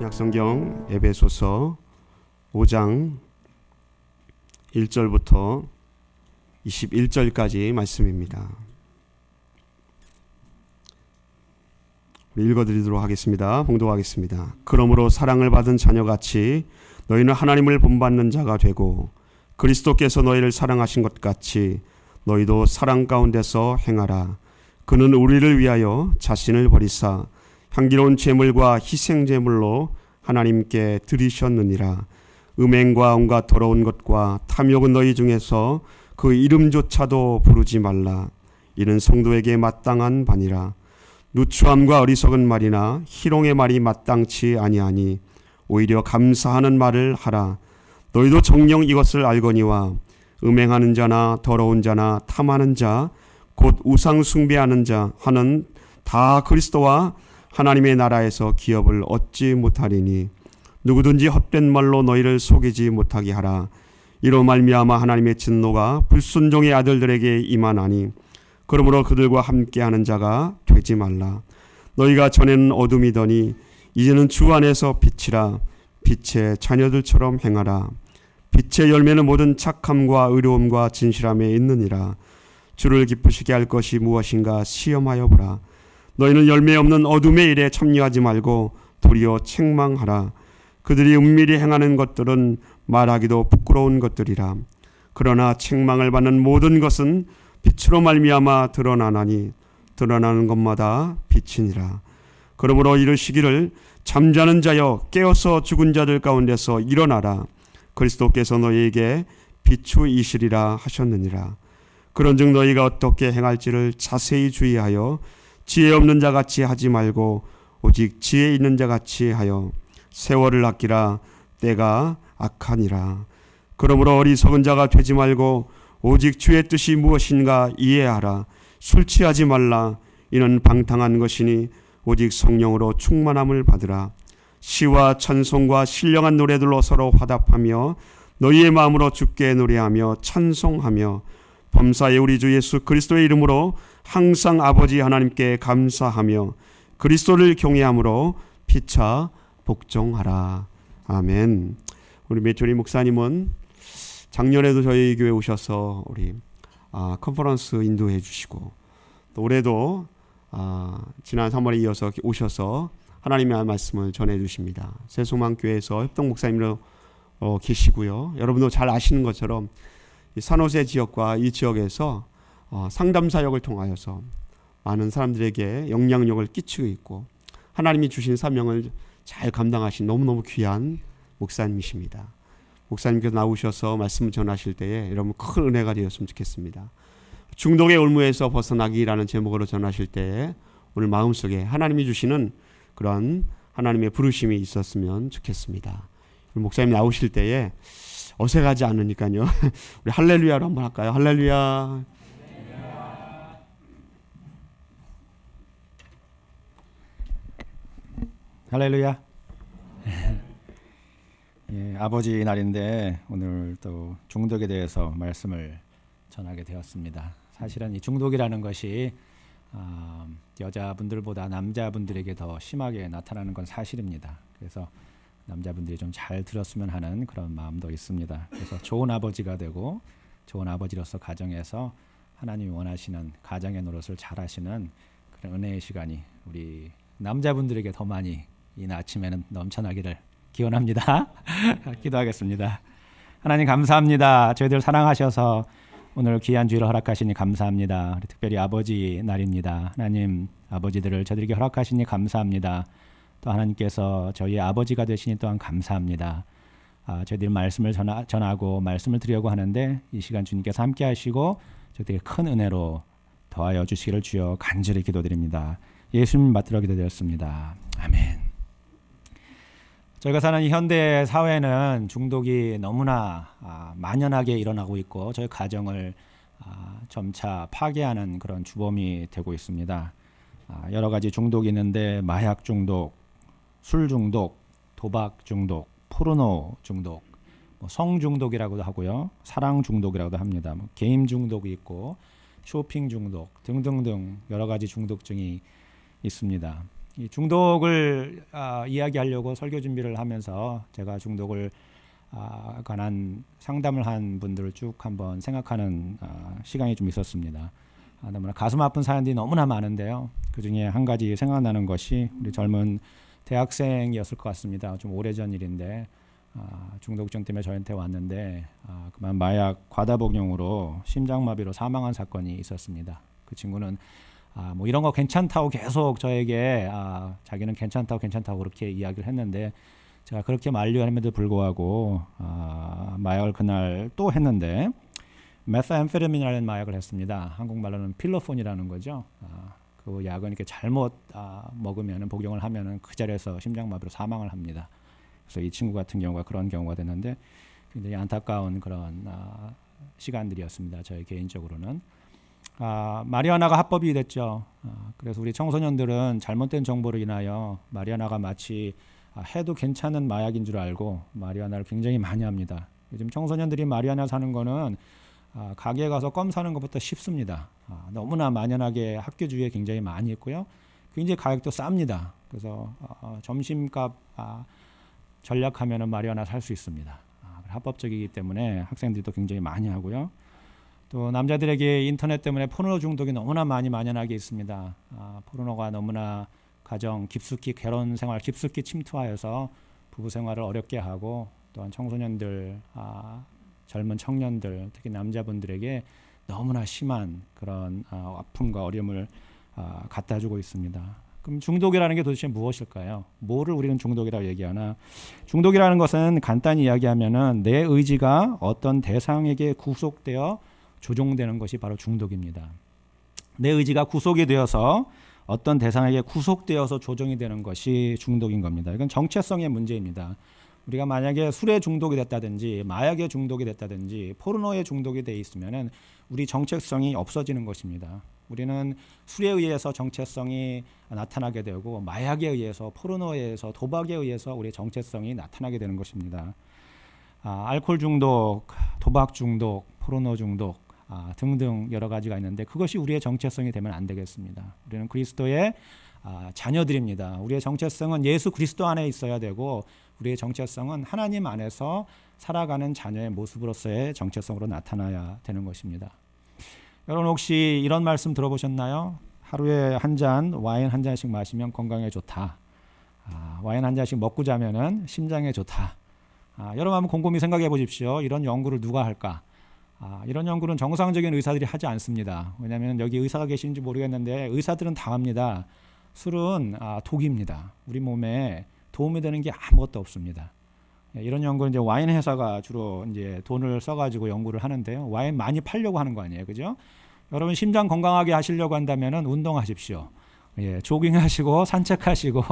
신약성경 에베소서 5장 1절부터 21절까지 말씀입니다. 우리 읽어드리도록 하겠습니다. 봉독하겠습니다. 그러므로 사랑을 받은 자녀같이 너희는 하나님을 본받는 자가 되고 그리스도께서 너희를 사랑하신 것 같이 너희도 사랑 가운데서 행하라. 그는 우리를 위하여 자신을 버리사 향기로운 제물과 희생 제물로 하나님께 드리셨느니라. 음행과 온갖 더러운 것과 탐욕은 너희 중에서 그 이름조차도 부르지 말라. 이는 성도에게 마땅한 바니라. 누추함과 어리석은 말이나 희롱의 말이 마땅치 아니하니 오히려 감사하는 말을 하라. 너희도 정녕 이것을 알거니와 음행하는 자나 더러운 자나 탐하는 자 곧 우상 숭배하는 자 하는 다 그리스도와 하나님의 나라에서 기업을 얻지 못하리니 누구든지 헛된 말로 너희를 속이지 못하게 하라. 이로 말미암아 하나님의 진노가 불순종의 아들들에게 임하나니 그러므로 그들과 함께하는 자가 되지 말라. 너희가 전에는 어둠이더니 이제는 주 안에서 빛이라. 빛의 자녀들처럼 행하라. 빛의 열매는 모든 착함과 의로움과 진실함에 있느니라. 주를 기쁘시게 할 것이 무엇인가 시험하여 보라. 너희는 열매 없는 어둠의 일에 참여하지 말고 도리어 책망하라. 그들이 은밀히 행하는 것들은 말하기도 부끄러운 것들이라. 그러나 책망을 받는 모든 것은 빛으로 말미암아 드러나나니 드러나는 것마다 빛이니라. 그러므로 이르시기를 잠자는 자여 깨어서 죽은 자들 가운데서 일어나라. 그리스도께서 너희에게 비추이시리라 하셨느니라. 그런즉 너희가 어떻게 행할지를 자세히 주의하여 지혜 없는 자같이 하지 말고 오직 지혜 있는 자같이 하여 세월을 아끼라. 때가 악하니라. 그러므로 어리석은 자가 되지 말고 오직 주의 뜻이 무엇인가 이해하라. 술 취하지 말라. 이는 방탕한 것이니 오직 성령으로 충만함을 받으라. 시와 찬송과 신령한 노래들로 서로 화답하며 너희의 마음으로 주께 노래하며 찬송하며 범사의 우리 주 예수 그리스도의 이름으로 항상 아버지 하나님께 감사하며 그리스도를 경외함으로 피차 복종하라. 아멘. 우리 메토리 목사님은 작년에도 저희 교회 오셔서 우리 컨퍼런스 인도해 주시고 또 올해도 지난 3월에 이어서 오셔서 하나님의 말씀을 전해 주십니다. 새소망교회에서 협동 목사님으로 계시고요. 여러분도 잘 아시는 것처럼 이 산호세 지역과 이 지역에서 상담 사역을 통하여서 많은 사람들에게 영향력을 끼치고 있고 하나님이 주신 사명을 잘 감당하신 너무너무 귀한 목사님이십니다. 목사님께서 나오셔서 말씀을 전하실 때에 여러분 큰 은혜가 되었으면 좋겠습니다. 중독의 올무에서 벗어나기라는 제목으로 전하실 때에 오늘 마음속에 하나님이 주시는 그런 하나님의 부르심이 있었으면 좋겠습니다. 목사님 나오실 때에 어색하지 않으니까요. 우리 할렐루야로 한번 할까요? 할렐루야. 할렐루야. 예, 아버지 날인데 오늘 또 중독에 대해서 말씀을 전하게 되었습니다. 사실은 이 중독이라는 것이 여자분들보다 남자분들에게 더 심하게 나타나는 건 사실입니다. 그래서 남자분들이 좀 잘 들었으면 하는 그런 마음도 있습니다. 그래서 좋은 아버지가 되고 좋은 아버지로서 가정에서 하나님이 원하시는 가정의 노릇을 잘 하시는 그런 은혜의 시간이 우리 남자분들에게 더 많이 이 아침에는 넘쳐나기를 기원합니다. 기도하겠습니다. 하나님 감사합니다. 저희들 사랑하셔서 오늘 귀한 주일을 허락하시니 감사합니다. 특별히 아버지 날입니다. 하나님 아버지들을 저희들에게 허락하시니 감사합니다. 또 하나님께서 저희의 아버지가 되시니 또한 감사합니다. 저희들 말씀을 전하고 말씀을 드리려고 하는데 이 시간 주님께서 함께 하시고 저희들에게 큰 은혜로 더하여 주시기를 주여 간절히 기도드립니다. 예수님 받들어 기도드렸습니다. 아멘. 저희가 사는 이 현대 사회는 중독이 너무나 만연하게 일어나고 있고 저희 가정을 점차 파괴하는 그런 주범이 되고 있습니다. 여러 가지 중독이 있는데 마약 중독, 술 중독, 도박 중독, 포르노 중독, 성 중독이라고도 하고요, 사랑 중독이라고도 합니다. 게임 중독이 있고 쇼핑 중독 등등등 여러 가지 중독증이 있습니다. 이 중독을 이야기하려고 설교 준비를 하면서 제가 중독을 관한 상담을 한 분들을 쭉 한번 생각하는 시간이 좀 있었습니다. 너무나 가슴 아픈 사연들이 너무나 많은데요. 그 중에 한 가지 생각나는 것이 우리 젊은 대학생이었을 것 같습니다. 좀 오래전 일인데 중독증 때문에 저한테 왔는데 그만 마약 과다복용으로 심장마비로 사망한 사건이 있었습니다. 그 친구는 뭐 이런 거 괜찮다고 계속 저에게 자기는 괜찮다고 그렇게 이야기를 했는데 제가 그렇게 만류함에도 불구하고 마약을 그날 또 했는데 메스앰페타민이라는 마약을 했습니다. 한국말로는 필로폰이라는 거죠. 그 약은 이렇게 잘못 먹으면 복용을 하면은 그 자리에서 심장마비로 사망을 합니다. 그래서 이 친구 같은 경우가 그런 경우가 됐는데 굉장히 안타까운 그런 시간들이었습니다. 저희 개인적으로는. 마리화나가 합법이 됐죠. 그래서 우리 청소년들은 잘못된 정보로 인하여 마리화나가 마치 해도 괜찮은 마약인 줄 알고 마리화나를 굉장히 많이 합니다. 요즘 청소년들이 마리화나 사는 거는 가게에 가서 껌 사는 것부터 쉽습니다. 너무나 만연하게 학교 주위에 굉장히 많이 있고요. 굉장히 가격도 쌉니다. 그래서 점심값 전략하면은 마리화나 살 수 있습니다. 합법적이기 때문에 학생들도 굉장히 많이 하고요. 또 남자들에게 인터넷 때문에 포르노 중독이 너무나 많이 만연하게 있습니다. 포르노가 너무나 가정 깊숙이 결혼 생활 깊숙이 침투하여서 부부 생활을 어렵게 하고 또한 청소년들, 젊은 청년들, 특히 남자분들에게 너무나 심한 그런 아픔과 어려움을 갖다 주고 있습니다. 그럼 중독이라는 게 도대체 무엇일까요? 뭐를 우리는 중독이라고 얘기하나? 중독이라는 것은 간단히 이야기하면은 내 의지가 어떤 대상에게 구속되어 조종되는 것이 바로 중독입니다. 내 의지가 구속이 되어서 어떤 대상에게 구속되어서 조종이 되는 것이 중독인 겁니다. 이건 정체성의 문제입니다. 우리가 만약에 술에 중독이 됐다든지 마약에 중독이 됐다든지 포르노에 중독이 돼 있으면은 우리 정체성이 없어지는 것입니다. 우리는 술에 의해서 정체성이 나타나게 되고 마약에 의해서 포르노에 의해서 도박에 의해서 우리의 정체성이 나타나게 되는 것입니다. 알코올 중독, 도박 중독, 포르노 중독 등등 여러 가지가 있는데 그것이 우리의 정체성이 되면 안 되겠습니다. 우리는 그리스도의 자녀들입니다. 우리의 정체성은 예수 그리스도 안에 있어야 되고 우리의 정체성은 하나님 안에서 살아가는 자녀의 모습으로서의 정체성으로 나타나야 되는 것입니다. 여러분 혹시 이런 말씀 들어보셨나요? 하루에 한 잔, 와인 한 잔씩 마시면 건강에 좋다. 와인 한 잔씩 먹고 자면은 심장에 좋다. 여러분 한번 곰곰이 생각해 보십시오. 이런 연구를 누가 할까? 이런 연구는 정상적인 의사들이 하지 않습니다. 왜냐하면 여기 의사가 계시는지 모르겠는데 의사들은 다 합니다. 술은 독입니다. 우리 몸에 도움이 되는 게 아무것도 없습니다. 이런 연구는 이제 와인 회사가 주로 이제 돈을 써가지고 연구를 하는데요. 와인 많이 팔려고 하는 거 아니에요, 그죠? 여러분 심장 건강하게 하시려고 한다면은 운동하십시오. 조깅하시고 산책하시고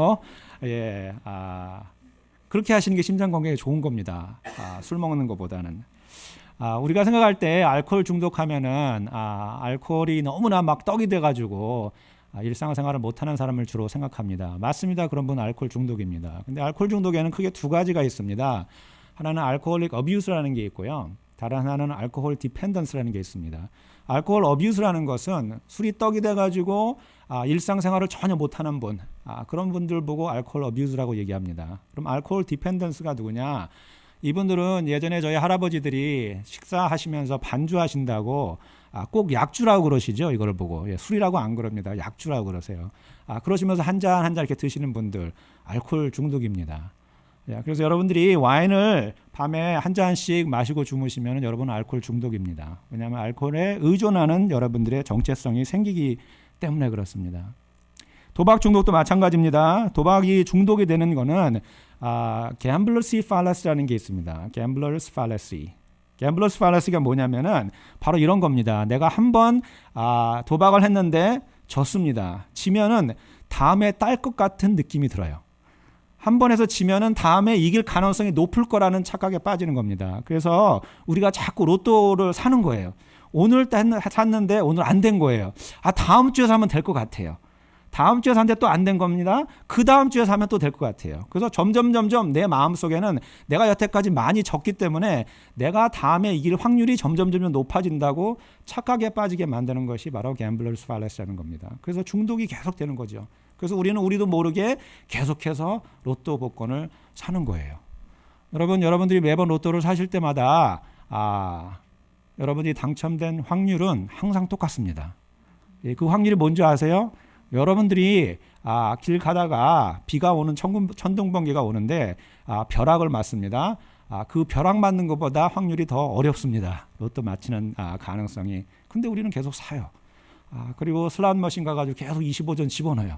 그렇게 하시는 게 심장 건강에 좋은 겁니다. 술 먹는 것보다는. 우리가 생각할 때 알코올 중독하면은 알코올이 너무나 막 떡이 돼가지고 일상생활을 못하는 사람을 주로 생각합니다. 맞습니다. 그런 분은 알코올 중독입니다. 근데 알코올 중독에는 크게 두 가지가 있습니다. 하나는 알코올릭 어뷰스라는 게 있고요. 다른 하나는 알코올 디펜던스라는 게 있습니다. 알코올 어뷰스라는 것은 술이 떡이 돼가지고 일상생활을 전혀 못하는 분, 그런 분들 보고 알코올 어뷰스라고 얘기합니다. 그럼 알코올 디펜던스가 누구냐? 이분들은 예전에 저희 할아버지들이 식사하시면서 반주하신다고 꼭 약주라고 그러시죠. 이거를 보고 술이라고 안 그럽니다. 약주라고 그러세요. 그러시면서 한 잔 한 잔 이렇게 드시는 분들 알코올 중독입니다. 그래서 여러분들이 와인을 밤에 한 잔씩 마시고 주무시면 여러분은 알코올 중독입니다. 왜냐하면 알코올에 의존하는 여러분들의 정체성이 생기기 때문에 그렇습니다. 도박 중독도 마찬가지입니다. 도박이 중독이 되는 거는 gambler's fallacy라는 게 있습니다. gambler's fallacy. gambler's fallacy가 뭐냐면은 바로 이런 겁니다. 내가 한번 도박을 했는데 졌습니다. 지면은 다음에 딸 것 같은 느낌이 들어요. 한 번에서 지면은 다음에 이길 가능성이 높을 거라는 착각에 빠지는 겁니다. 그래서 우리가 자꾸 로또를 사는 거예요. 오늘 샀는데 오늘 안 된 거예요. 다음 주에 사면 될 것 같아요. 다음 주에 샀는데 또 안 된 겁니다. 그 다음 주에 사면 또 될 것 같아요. 그래서 점점 내 마음속에는 내가 여태까지 많이 졌기 때문에 내가 다음에 이길 확률이 점점 높아진다고 착각에 빠지게 만드는 것이 바로 gambler's fallacy라는 겁니다. 그래서 중독이 계속되는 거죠. 그래서 우리도 모르게 계속해서 로또 복권을 사는 거예요. 여러분들이 매번 로또를 사실 때마다 여러분들이 당첨된 확률은 항상 똑같습니다. 그 확률이 뭔지 아세요? 여러분들이 길 가다가 비가 오는 천둥번개가 오는데 벼락을 맞습니다. 그 벼락 맞는 것보다 확률이 더 어렵습니다. 로또 맞히는 가능성이. 근데 우리는 계속 사요. 그리고 슬롯 머신 가가지고 계속 25전 집어넣어요.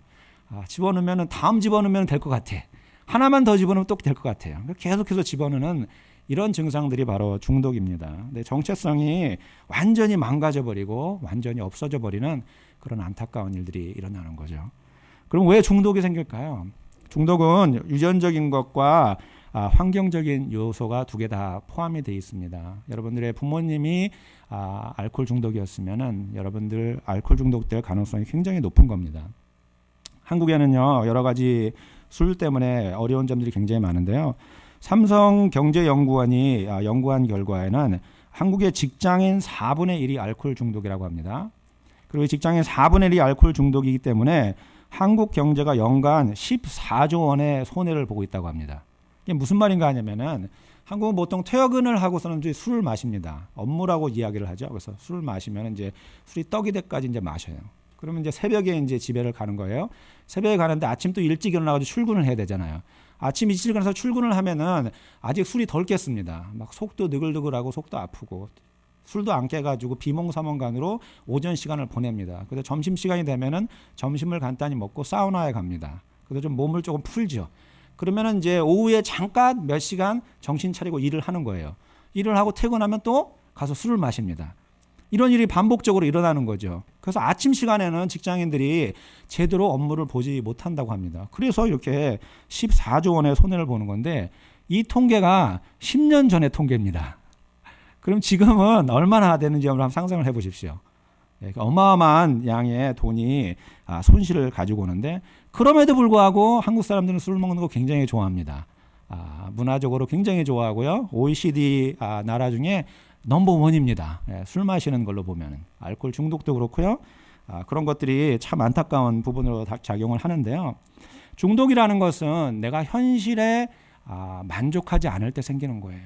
집어넣으면 다음 집어넣으면 될 것 같아. 하나만 더 집어넣으면 또 될 것 같아요. 계속해서 집어넣는 이런 증상들이 바로 중독입니다. 근데 정체성이 완전히 망가져버리고 완전히 없어져버리는 그런 안타까운 일들이 일어나는 거죠. 그럼 왜 중독이 생길까요? 중독은 유전적인 것과 환경적인 요소가 두 개 다 포함이 되어 있습니다. 여러분들의 부모님이 알코올 중독이었으면은 여러분들 알코올 중독될 가능성이 굉장히 높은 겁니다. 한국에는요 여러 가지 술 때문에 어려운 점들이 굉장히 많은데요. 삼성경제연구원이 연구한 결과에는 한국의 직장인 4분의 1이 알코올 중독이라고 합니다. 그리고 직장인 4분의 1이 알코올 중독이기 때문에 한국 경제가 연간 14조 원의 손해를 보고 있다고 합니다. 이게 무슨 말인가 하냐면은 한국은 보통 퇴근을 하고서는 이제 술을 마십니다. 업무라고 이야기를 하죠. 그래서 술을 마시면 이제 술이 떡이 돼까지 이제 마셔요. 그러면 이제 새벽에 이제 집에를 가는 거예요. 새벽에 가는데 아침 또 일찍 일어나가지고 출근을 해야 되잖아요. 아침 일찍 일어나서 출근을 하면은 아직 술이 덜 깼습니다. 막 속도 느글느글하고 속도 아프고 술도 안 깨가지고 비몽사몽간으로 오전 시간을 보냅니다. 그래서 점심 시간이 되면은 점심을 간단히 먹고 사우나에 갑니다. 그래서 좀 몸을 조금 풀죠. 그러면은 이제 오후에 잠깐 몇 시간 정신 차리고 일을 하는 거예요. 일을 하고 퇴근하면 또 가서 술을 마십니다. 이런 일이 반복적으로 일어나는 거죠. 그래서 아침 시간에는 직장인들이 제대로 업무를 보지 못한다고 합니다. 그래서 이렇게 14조 원의 손해를 보는 건데 이 통계가 10년 전의 통계입니다. 그럼 지금은 얼마나 되는지 한번 상상을 해보십시오. 어마어마한 양의 돈이 손실을 가지고 오는데 그럼에도 불구하고 한국 사람들은 술 먹는 거 굉장히 좋아합니다. 문화적으로 굉장히 좋아하고요. OECD 나라 중에 넘버원입니다. 술 마시는 걸로 보면 알코올 중독도 그렇고요. 그런 것들이 참 안타까운 부분으로 작용을 하는데요. 중독이라는 것은 내가 현실에 만족하지 않을 때 생기는 거예요.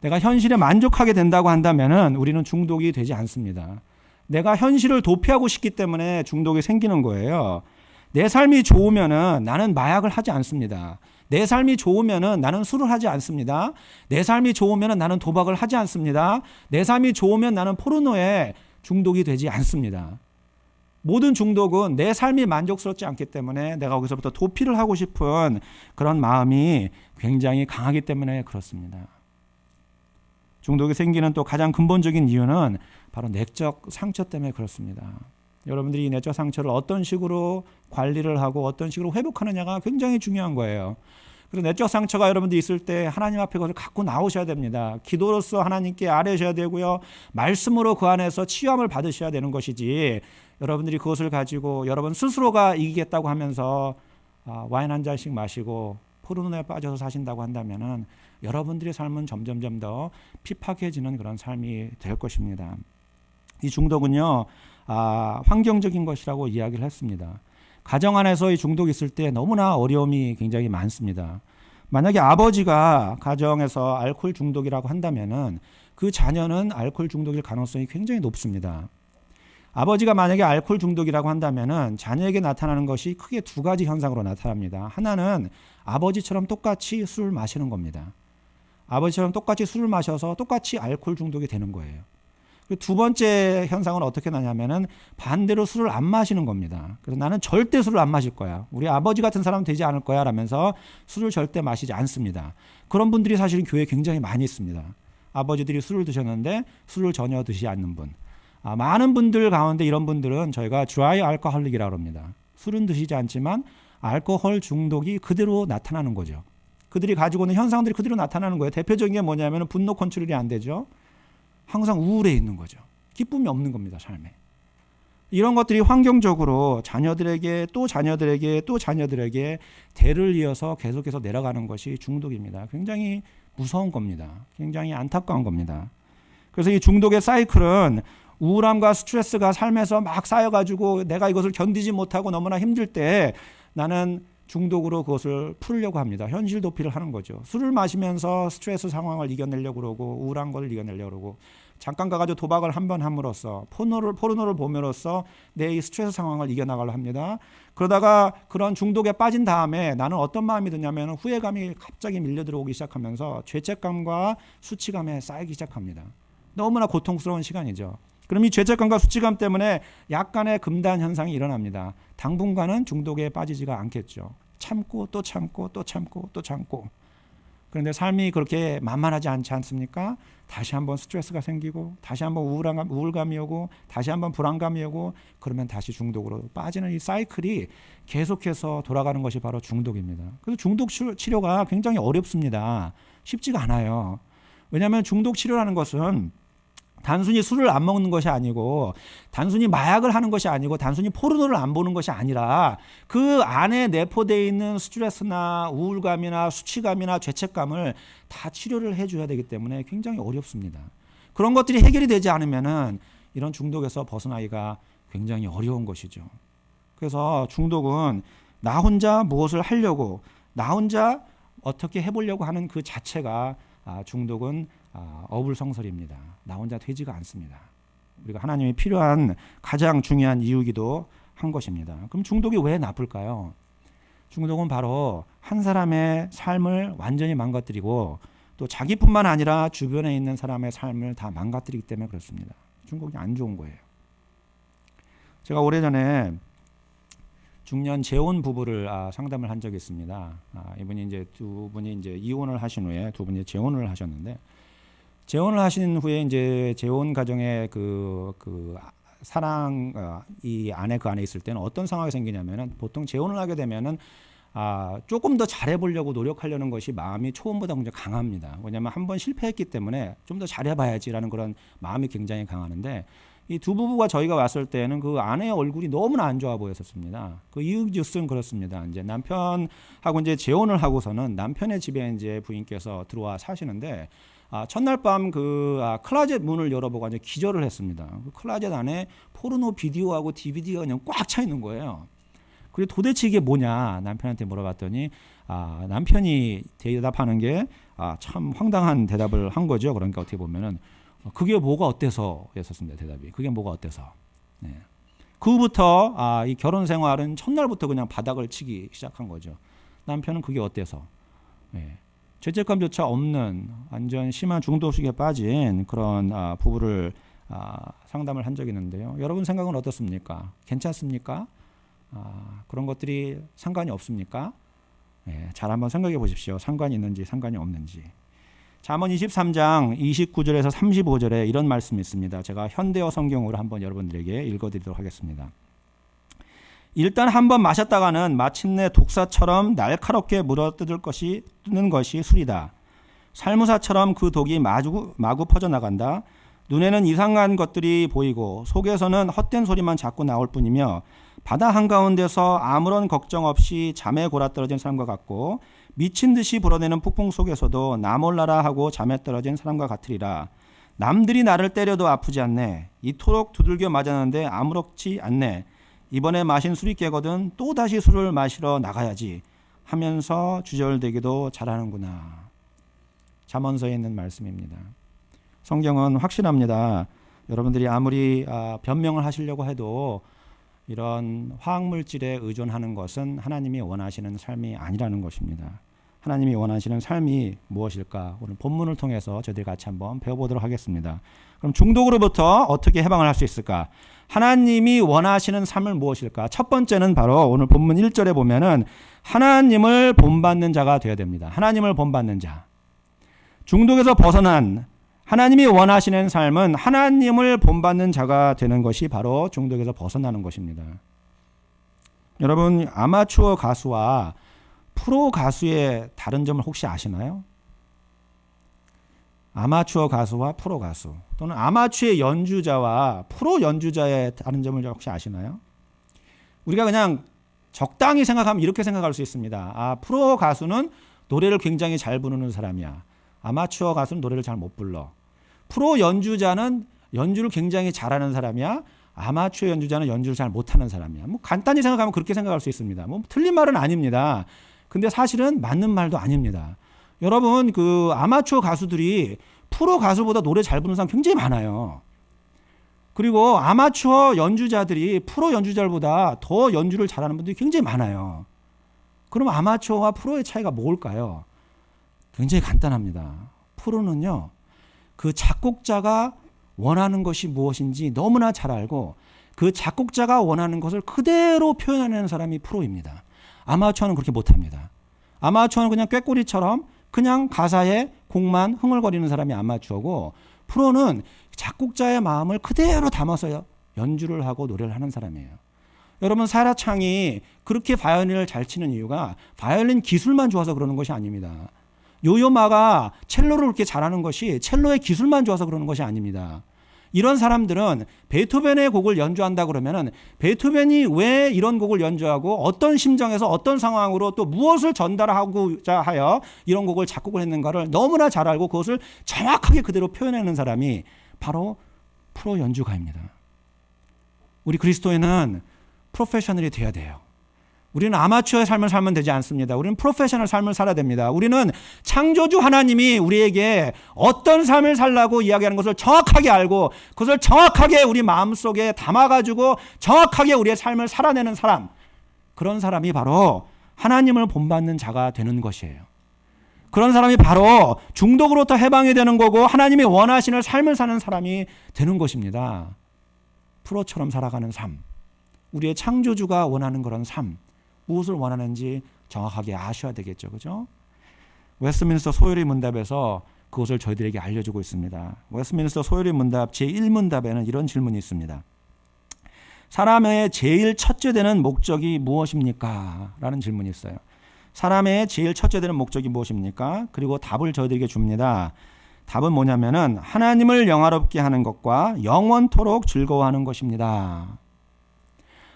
내가 현실에 만족하게 된다고 한다면은 우리는 중독이 되지 않습니다. 내가 현실을 도피하고 싶기 때문에 중독이 생기는 거예요. 내 삶이 좋으면은 나는 마약을 하지 않습니다. 내 삶이 좋으면은 나는 술을 하지 않습니다. 내 삶이 좋으면은 나는 도박을 하지 않습니다. 내 삶이 좋으면 나는 포르노에 중독이 되지 않습니다. 모든 중독은 내 삶이 만족스럽지 않기 때문에 내가 거기서부터 도피를 하고 싶은 그런 마음이 굉장히 강하기 때문에 그렇습니다. 중독이 생기는 또 가장 근본적인 이유는 바로 내적 상처 때문에 그렇습니다. 여러분들이 이 내적 상처를 어떤 식으로 관리를 하고 어떤 식으로 회복하느냐가 굉장히 중요한 거예요. 그래서 내적 상처가 여러분들이 있을 때 하나님 앞에 그것을 갖고 나오셔야 됩니다. 기도로서 하나님께 아뢰셔야 되고요. 말씀으로 그 안에서 치유함을 받으셔야 되는 것이지 여러분들이 그것을 가지고 여러분 스스로가 이기겠다고 하면서 와인 한 잔씩 마시고 포르노에 빠져서 사신다고 한다면은 여러분들의 삶은 점점점 더 핍박해지는 그런 삶이 될 것입니다. 이 중독은요. 환경적인 것이라고 이야기를 했습니다. 가정 안에서 이 중독이 있을 때 너무나 어려움이 굉장히 많습니다. 만약에 아버지가 가정에서 알코올 중독이라고 한다면은 그 자녀는 알코올 중독일 가능성이 굉장히 높습니다. 아버지가 만약에 알코올 중독이라고 한다면은 자녀에게 나타나는 것이 크게 두 가지 현상으로 나타납니다. 하나는 아버지처럼 똑같이 술을 마시는 겁니다. 아버지처럼 똑같이 술을 마셔서 똑같이 알코올 중독이 되는 거예요. 두 번째 현상은 어떻게 나냐면은 반대로 술을 안 마시는 겁니다. 그래서 나는 절대 술을 안 마실 거야. 우리 아버지 같은 사람은 되지 않을 거야 라면서 술을 절대 마시지 않습니다. 그런 분들이 사실은 교회에 굉장히 많이 있습니다. 아버지들이 술을 드셨는데 술을 전혀 드시지 않는 분. 많은 분들 가운데 이런 분들은 저희가 드라이 알코홀릭이라고 합니다. 술은 드시지 않지만 알코올 중독이 그대로 나타나는 거죠. 그들이 가지고 있는 현상들이 그대로 나타나는 거예요. 대표적인 게 뭐냐면 분노 컨트롤이 안 되죠. 항상 우울해 있는 거죠. 기쁨이 없는 겁니다, 삶에. 이런 것들이 환경적으로 자녀들에게 또 자녀들에게 또 자녀들에게 대를 이어서 계속해서 내려가는 것이 중독입니다. 굉장히 무서운 겁니다. 굉장히 안타까운 겁니다. 그래서 이 중독의 사이클은 우울함과 스트레스가 삶에서 막 쌓여가지고 내가 이것을 견디지 못하고 너무나 힘들 때 나는 중독으로 그것을 풀려고 합니다. 현실 도피를 하는 거죠. 술을 마시면서 스트레스 상황을 이겨내려고 그러고 우울한 걸 이겨내려고 그러고 잠깐 가가지고 도박을 한 번 함으로써 포르노를 보면서 내 이 스트레스 상황을 이겨나가려 합니다. 그러다가 그런 중독에 빠진 다음에 나는 어떤 마음이 드냐면 후회감이 갑자기 밀려들어오기 시작하면서 죄책감과 수치감에 쌓이기 시작합니다. 너무나 고통스러운 시간이죠. 그럼 이 죄책감과 수치감 때문에 약간의 금단 현상이 일어납니다. 당분간은 중독에 빠지지가 않겠죠. 참고 또 참고 또 참고 또 참고. 그런데 삶이 그렇게 만만하지 않지 않습니까? 다시 한번 스트레스가 생기고 다시 한번 우울감이 오고 다시 한번 불안감이 오고 그러면 다시 중독으로 빠지는 이 사이클이 계속해서 돌아가는 것이 바로 중독입니다. 그래서 중독 치료가 굉장히 어렵습니다. 쉽지가 않아요. 왜냐하면 중독 치료라는 것은 단순히 술을 안 먹는 것이 아니고 단순히 마약을 하는 것이 아니고 단순히 포르노를 안 보는 것이 아니라 그 안에 내포되어 있는 스트레스나 우울감이나 수치감이나 죄책감을 다 치료를 해줘야 되기 때문에 굉장히 어렵습니다. 그런 것들이 해결이 되지 않으면은 이런 중독에서 벗어나기가 굉장히 어려운 것이죠. 그래서 중독은 나 혼자 무엇을 하려고 나 혼자 어떻게 해보려고 하는 그 자체가 중독은 어불성설입니다. 나 혼자 되지가 않습니다. 우리가 하나님이 필요한 가장 중요한 이유이기도 한 것입니다. 그럼 중독이 왜 나쁠까요? 중독은 바로 한 사람의 삶을 완전히 망가뜨리고 또 자기뿐만 아니라 주변에 있는 사람의 삶을 다 망가뜨리기 때문에 그렇습니다. 중독이 안 좋은 거예요. 제가 오래전에 중년 재혼 부부를 상담을 한 적이 있습니다. 이분이 이제 두 분이 이제 이혼을 하신 후에 두 분이 재혼을 하셨는데 재혼을 하신 후에 이제 재혼 가정의 그 사랑 이 아내 그 안에 있을 때는 어떤 상황이 생기냐면은 보통 재혼을 하게 되면은 조금 더 잘해보려고 노력하려는 것이 마음이 초음보다 굉장히 강합니다. 왜냐하면 한 번 실패했기 때문에 좀 더 잘해봐야지라는 그런 마음이 굉장히 강하는데 이 두 부부가 저희가 왔을 때는 그 아내의 얼굴이 너무나 안 좋아 보였었습니다. 그 이유 뉴스는 그렇습니다. 이제 남편하고 이제 재혼을 하고서는 남편의 집에 이제 부인께서 들어와 사시는데 첫날 밤 그 클라젯 문을 열어보고 이제 기절을 했습니다. 그 클라젯 안에 포르노 비디오하고 DVD가 그냥 꽉 차 있는 거예요. 그리고 도대체 이게 뭐냐 남편한테 물어봤더니 남편이 대답하는 게 참 황당한 대답을 한 거죠. 그러니까 어떻게 보면은 그게 뭐가 어때서 였었습니다. 대답이. 그게 뭐가 어때서. 네. 그 후부터 이 결혼 생활은 첫날부터 그냥 바닥을 치기 시작한 거죠. 남편은 그게 어때서. 네. 죄책감조차 없는 완전 심한 중독식에 빠진 그런 부부를 상담을 한 적이 있는데요. 여러분 생각은 어떻습니까? 괜찮습니까? 그런 것들이 상관이 없습니까? 네, 잘 한번 생각해 보십시오. 상관이 있는지 상관이 없는지. 잠언 23장 29절에서 35절에 이런 말씀이 있습니다. 제가 현대어 성경으로 한번 여러분들에게 읽어드리도록 하겠습니다. 일단 한번 마셨다가는 마침내 독사처럼 날카롭게 물어뜯는 것이 술이다. 살무사처럼 그 독이 마구 퍼져나간다. 눈에는 이상한 것들이 보이고 속에서는 헛된 소리만 자꾸 나올 뿐이며 바다 한가운데서 아무런 걱정 없이 잠에 골아떨어진 사람과 같고 미친 듯이 불어대는 폭풍 속에서도 나 몰라라 하고 잠에 떨어진 사람과 같으리라. 남들이 나를 때려도 아프지 않네. 이토록 두들겨 맞았는데 아무렇지 않네. 이번에 마신 술이 깨거든 또다시 술을 마시러 나가야지 하면서 주절되기도 잘하는구나. 잠언서에 있는 말씀입니다. 성경은 확실합니다. 여러분들이 아무리 변명을 하시려고 해도 이런 화학물질에 의존하는 것은 하나님이 원하시는 삶이 아니라는 것입니다. 하나님이 원하시는 삶이 무엇일까? 오늘 본문을 통해서 저희들이 같이 한번 배워보도록 하겠습니다. 그럼 중독으로부터 어떻게 해방을 할 수 있을까? 하나님이 원하시는 삶을 무엇일까? 첫 번째는 바로 오늘 본문 1절에 보면은 하나님을 본받는 자가 되어야 됩니다. 하나님을 본받는 자. 중독에서 벗어난 하나님이 원하시는 삶은 하나님을 본받는 자가 되는 것이 바로 중독에서 벗어나는 것입니다. 여러분 아마추어 가수와 프로 가수의 다른 점을 혹시 아시나요? 아마추어 가수와 프로 가수 또는 아마추어 연주자와 프로 연주자의 다른 점을 혹시 아시나요? 우리가 그냥 적당히 생각하면 이렇게 생각할 수 있습니다. 프로 가수는 노래를 굉장히 잘 부르는 사람이야. 아마추어 가수는 노래를 잘 못 불러. 프로 연주자는 연주를 굉장히 잘하는 사람이야? 아마추어 연주자는 연주를 잘 못하는 사람이야? 뭐 간단히 생각하면 그렇게 생각할 수 있습니다. 뭐 틀린 말은 아닙니다. 근데 사실은 맞는 말도 아닙니다. 여러분, 그 아마추어 가수들이 프로 가수보다 노래 잘 부르는 사람 굉장히 많아요. 그리고 아마추어 연주자들이 프로 연주자들보다 더 연주를 잘하는 분들이 굉장히 많아요. 그럼 아마추어와 프로의 차이가 뭘까요? 굉장히 간단합니다. 프로는요, 그 작곡자가 원하는 것이 무엇인지 너무나 잘 알고 그 작곡자가 원하는 것을 그대로 표현하는 사람이 프로입니다. 아마추어는 그렇게 못합니다. 아마추어는 그냥 꾀꼬리처럼 그냥 가사에 곡만 흥얼거리는 사람이 아마추어고, 프로는 작곡자의 마음을 그대로 담아서 연주를 하고 노래를 하는 사람이에요. 여러분, 사라 창이 그렇게 바이올린을 잘 치는 이유가 바이올린 기술만 좋아서 그러는 것이 아닙니다. 요요마가 첼로를 그렇게 잘하는 것이 첼로의 기술만 좋아서 그러는 것이 아닙니다. 이런 사람들은 베토벤의 곡을 연주한다 그러면은 베토벤이 왜 이런 곡을 연주하고 어떤 심정에서 어떤 상황으로 또 무엇을 전달하고자 하여 이런 곡을 작곡을 했는가를 너무나 잘 알고 그것을 정확하게 그대로 표현하는 사람이 바로 프로 연주가입니다. 우리 그리스도인은 프로페셔널이 돼야 돼요. 우리는 아마추어의 삶을 살면 되지 않습니다. 우리는 프로페셔널 삶을 살아야 됩니다. 우리는 창조주 하나님이 우리에게 어떤 삶을 살라고 이야기하는 것을 정확하게 알고 그것을 정확하게 우리 마음속에 담아가지고 정확하게 우리의 삶을 살아내는 사람, 그런 사람이 바로 하나님을 본받는 자가 되는 것이에요. 그런 사람이 바로 중독으로부터 해방이 되는 거고 하나님이 원하시는 삶을 사는 사람이 되는 것입니다. 프로처럼 살아가는 삶, 우리의 창조주가 원하는 그런 삶, 무엇을 원하는지 정확하게 아셔야 되겠죠. 그죠? 웨스트민스터 소요리 문답에서 그것을 저희들에게 알려주고 있습니다. 웨스트민스터 소요리 문답 제1문답에는 이런 질문이 있습니다. 사람의 제일 첫째 되는 목적이 무엇입니까? 라는 질문이 있어요. 사람의 제일 첫째 되는 목적이 무엇입니까? 그리고 답을 저희들에게 줍니다. 답은 뭐냐면은 하나님을 영화롭게 하는 것과 영원토록 즐거워하는 것입니다.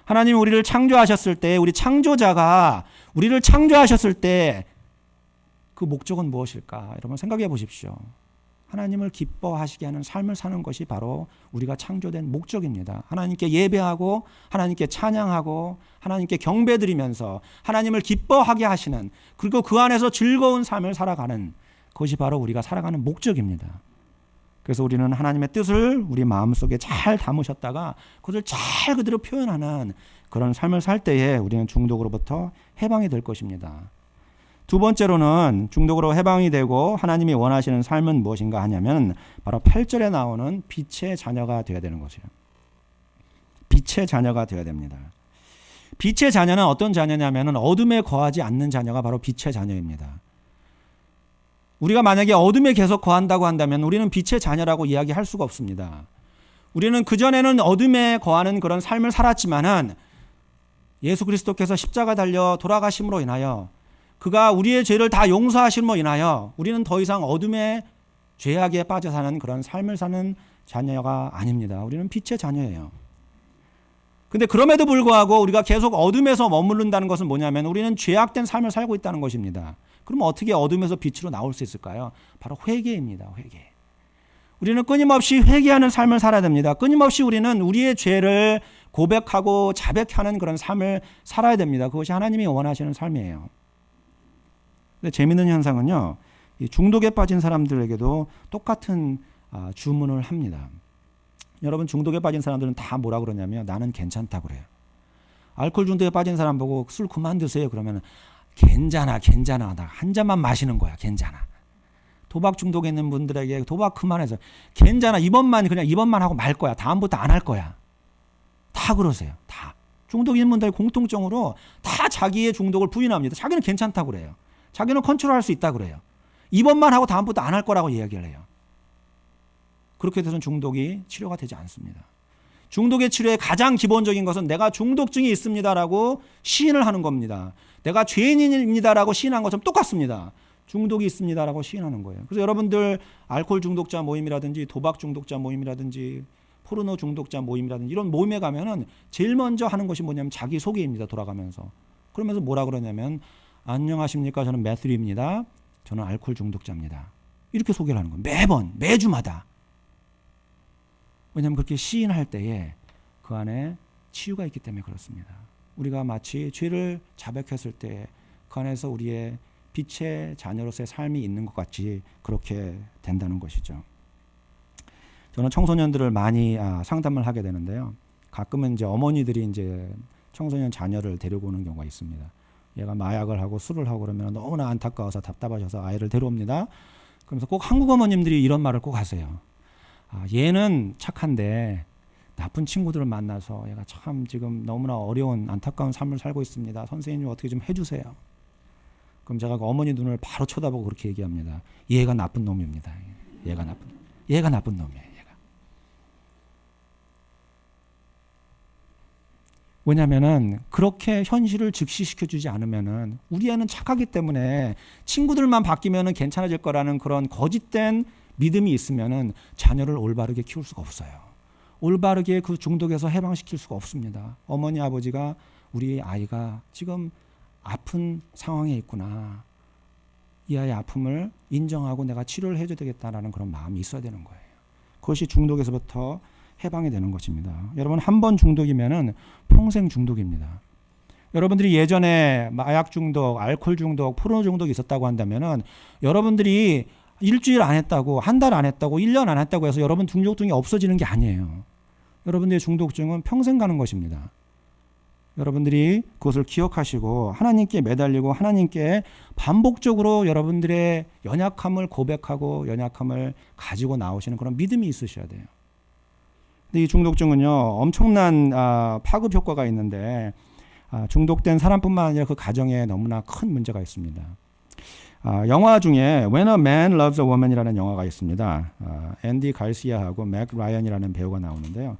하나님이 우리를 창조하셨을 때, 우리 창조자가 우리를 창조하셨을 때 그 목적은 무엇일까? 여러분 생각해 보십시오. 하나님을 기뻐하시게 하는 삶을 사는 것이 바로 우리가 창조된 목적입니다. 하나님께 예배하고 하나님께 찬양하고 하나님께 경배드리면서 하나님을 기뻐하게 하시는, 그리고 그 안에서 즐거운 삶을 살아가는 그것이 바로 우리가 살아가는 목적입니다. 그래서 우리는 하나님의 뜻을 우리 마음속에 잘 담으셨다가 그것을 잘 그대로 표현하는 그런 삶을 살 때에 우리는 중독으로부터 해방이 될 것입니다. 두 번째로는 중독으로 해방이 되고 하나님이 원하시는 삶은 무엇인가 하냐면 바로 8절에 나오는 빛의 자녀가 되어야 되는 것이에요. 빛의 자녀가 되어야 됩니다. 빛의 자녀는 어떤 자녀냐면 어둠에 거하지 않는 자녀가 바로 빛의 자녀입니다. 우리가 만약에 어둠에 계속 거한다고 한다면 우리는 빛의 자녀라고 이야기할 수가 없습니다. 우리는 그전에는 어둠에 거하는 그런 삶을 살았지만은 예수 그리스도께서 십자가 달려 돌아가심으로 인하여 그가 우리의 죄를 다 용서하심으로 인하여 우리는 더 이상 어둠의 죄악에 빠져 사는 그런 삶을 사는 자녀가 아닙니다. 우리는 빛의 자녀예요. 근데 그럼에도 불구하고 우리가 계속 어둠에서 머무른다는 것은 뭐냐면 우리는 죄악된 삶을 살고 있다는 것입니다. 그럼 어떻게 어둠에서 빛으로 나올 수 있을까요? 바로 회개입니다. 회개. 우리는 끊임없이 회개하는 삶을 살아야 됩니다. 끊임없이 우리는 우리의 죄를 고백하고 자백하는 그런 삶을 살아야 됩니다. 그것이 하나님이 원하시는 삶이에요. 근데 재미있는 현상은요, 이 중독에 빠진 사람들에게도 똑같은 주문을 합니다. 여러분, 중독에 빠진 사람들은 다 뭐라 그러냐면 나는 괜찮다고 그래요. 알코올 중독에 빠진 사람 보고 술 그만 드세요 그러면 괜찮아 나 한 잔만 마시는 거야, 괜찮아. 도박 중독에 있는 분들에게 도박 그만해서 괜찮아, 이번만 하고 말 거야, 다음부터 안 할 거야. 다 그러세요. 다 중독 있는 분들의 공통적으로 다 자기의 중독을 부인합니다. 자기는 괜찮다고 그래요. 자기는 컨트롤할 수 있다고 그래요. 이번만 하고 다음부터 안 할 거라고 이야기를 해요. 그렇게 돼서는 중독이 치료가 되지 않습니다. 중독의 치료의 가장 기본적인 것은 내가 중독증이 있습니다라고 시인을 하는 겁니다. 내가 죄인입니다라고 시인한 것처럼 똑같습니다. 중독이 있습니다라고 시인하는 거예요. 그래서 여러분들 알코올 중독자 모임이라든지 도박 중독자 모임이라든지 포르노 중독자 모임이라든지 이런 모임에 가면은 제일 먼저 하는 것이 뭐냐면 자기 소개입니다. 돌아가면서. 그러면서 뭐라 그러냐면 안녕하십니까, 저는 매튜입니다. 저는 알코올 중독자입니다. 이렇게 소개를 하는 거예요. 매번 매주마다. 왜냐하면 그렇게 시인할 때에 그 안에 치유가 있기 때문에 그렇습니다. 우리가 마치 죄를 자백했을 때 그 안에서 우리의 빛의 자녀로서의 삶이 있는 것 같이 그렇게 된다는 것이죠. 저는 청소년들을 많이 상담을 하게 되는데요. 가끔은 이제 어머니들이 이제 청소년 자녀를 데리고 오는 경우가 있습니다. 얘가 마약을 하고 술을 하고 그러면 너무나 안타까워서 답답하셔서 아이를 데려옵니다. 그러면서 꼭 한국 어머님들이 이런 말을 꼭 하세요. 얘는 착한데 나쁜 친구들을 만나서 얘가 참 지금 너무나 어려운 안타까운 삶을 살고 있습니다. 선생님 어떻게 좀 해주세요. 그럼 제가 그 어머니 눈을 바로 쳐다보고 그렇게 얘기합니다. 얘가 나쁜 놈입니다. 얘가 나쁜 놈이에요. 왜냐하면은 그렇게 현실을 직시시켜주지 않으면은 우리 애는 착하기 때문에 친구들만 바뀌면은 괜찮아질 거라는 그런 거짓된 믿음이 있으면은 자녀를 올바르게 키울 수가 없어요. 올바르게 그 중독에서 해방시킬 수가 없습니다. 어머니 아버지가 우리 아이가 지금 아픈 상황에 있구나. 이 아이의 아픔을 인정하고 내가 치료를 해줘야 되겠다라는 그런 마음이 있어야 되는 거예요. 그것이 중독에서부터 해방이 되는 것입니다. 여러분 한 번 중독이면은 평생 중독입니다. 여러분들이 예전에 마약 중독, 알코올 중독, 포르노 중독이 있었다고 한다면은 여러분들이 일주일 안 했다고, 한 달 안 했다고, 1년 안 했다고 해서 여러분 중독증이 없어지는 게 아니에요. 여러분들의 중독증은 평생 가는 것입니다. 여러분들이 그것을 기억하시고 하나님께 매달리고 하나님께 반복적으로 여러분들의 연약함을 고백하고 연약함을 가지고 나오시는 그런 믿음이 있으셔야 돼요. 근데 이 중독증은요 엄청난 파급 효과가 있는데 중독된 사람뿐만 아니라 그 가정에 너무나 큰 문제가 있습니다. 영화 중에 When a Man Loves a Woman이라는 영화가 있습니다. 앤디 갈시아하고 맥 라이언이라는 배우가 나오는데요.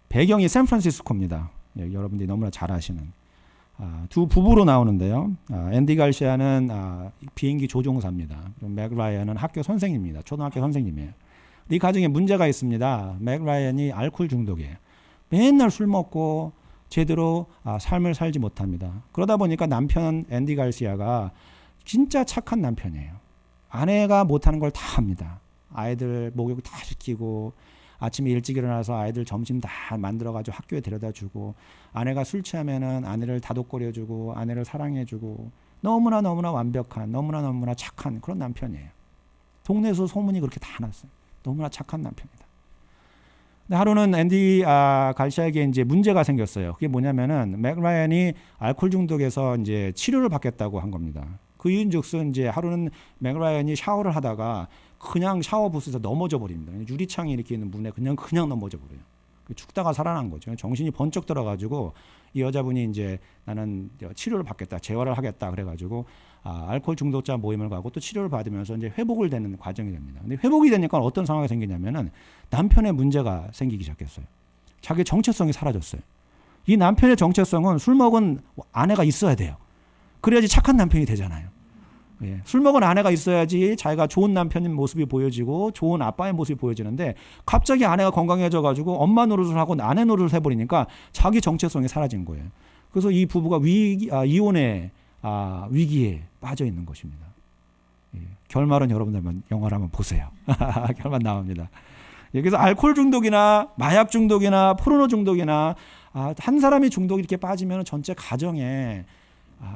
배경이 샌프란시스코입니다. 여러분들이 너무나 잘 아시는 두 부부로 나오는데요. 앤디 갈시아는 비행기 조종사입니다. 맥 라이언은 학교 선생님입니다. 초등학교 선생님이에요. 이 가정에 문제가 있습니다. 맥 라이언이 알코올 중독이에요. 맨날 술 먹고 제대로 삶을 살지 못합니다. 그러다 보니까 남편 앤디 갈시아가 진짜 착한 남편이에요. 아내가 못하는 걸 다 합니다. 아이들 목욕 다 시키고 아침에 일찍 일어나서 아이들 점심 다 만들어가지고 학교에 데려다주고 아내가 술 취하면은 아내를 다독거려주고 아내를 사랑해주고 너무나 완벽한 너무나 착한 그런 남편이에요. 동네에서 소문이 그렇게 다 났어요. 너무나 착한 남편이다. 근데 하루는 앤디 갈시아에게 이제 문제가 생겼어요. 그게 뭐냐면은 맥 라이언이 알코올 중독에서 이제 치료를 받겠다고 한 겁니다. 그 이유인즉슨 이제 하루는 맥 라이언이 샤워를 하다가 그냥 샤워 부스에서 넘어져 버립니다. 유리창이 이렇게 있는 문에 그냥 넘어져 버려요. 죽다가 살아난 거죠. 정신이 번쩍 들어가지고 이 여자분이 이제 나는 치료를 받겠다, 재활을 하겠다 그래가지고 알코올 중독자 모임을 가고 또 치료를 받으면서 이제 회복을 되는 과정이 됩니다. 근데 회복이 되니까 어떤 상황이 생기냐면은 남편의 문제가 생기기 시작했어요. 자기 정체성이 사라졌어요. 이 남편의 정체성은 술 먹은 아내가 있어야 돼요. 그래야지 착한 남편이 되잖아요. 예. 술 먹은 아내가 있어야지 자기가 좋은 남편인 모습이 보여지고 좋은 아빠의 모습이 보여지는데 갑자기 아내가 건강해져가지고 엄마 노릇을 하고 아내 노릇을 해버리니까 자기 정체성이 사라진 거예요. 그래서 이 부부가 이혼의 위기에 빠져 있는 것입니다. 예. 결말은 여러분들 영화를 한번 보세요. 결말 나옵니다. 예. 그래서 알코올 중독이나 마약 중독이나 포르노 중독이나 한 사람이 중독이 이렇게 빠지면 전체 가정에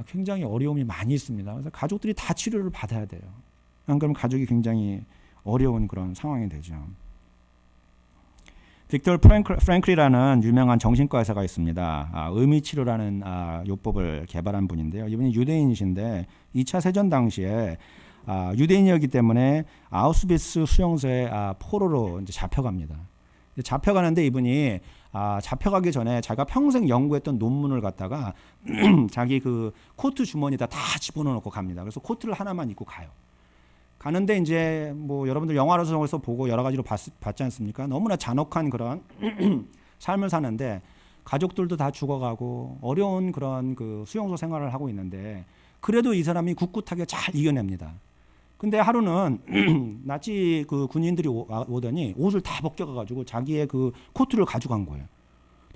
굉장히 어려움이 많이 있습니다. 그래서 가족들이 다 치료를 받아야 돼요. 안 그러면 가족이 굉장히 어려운 그런 상황이 되죠. 빅터 프랭클이라는 유명한 정신과 의사가 있습니다. 의미치료라는 요법을 개발한 분인데요. 이분이 유대인이신데 2차 세전 당시에 유대인이었기 때문에 아우슈비츠 수용소에 포로로 이제 잡혀갑니다. 잡혀가는데 이분이 잡혀가기 전에 자기가 평생 연구했던 논문을 갖다가 자기 그 코트 주머니에다 다 집어넣고 갑니다. 그래서 코트를 하나만 입고 가요. 가는데 이제 뭐 여러분들 영화로서 보고 여러 가지로 봤지 않습니까? 너무나 잔혹한 그런 삶을 사는데 가족들도 다 죽어가고 어려운 그런 그 수용소 생활을 하고 있는데 그래도 이 사람이 꿋꿋하게 잘 이겨냅니다. 근데 하루는 나치 그 군인들이 오더니 옷을 다 벗겨가지고 자기의 그 코트를 가져간 거예요.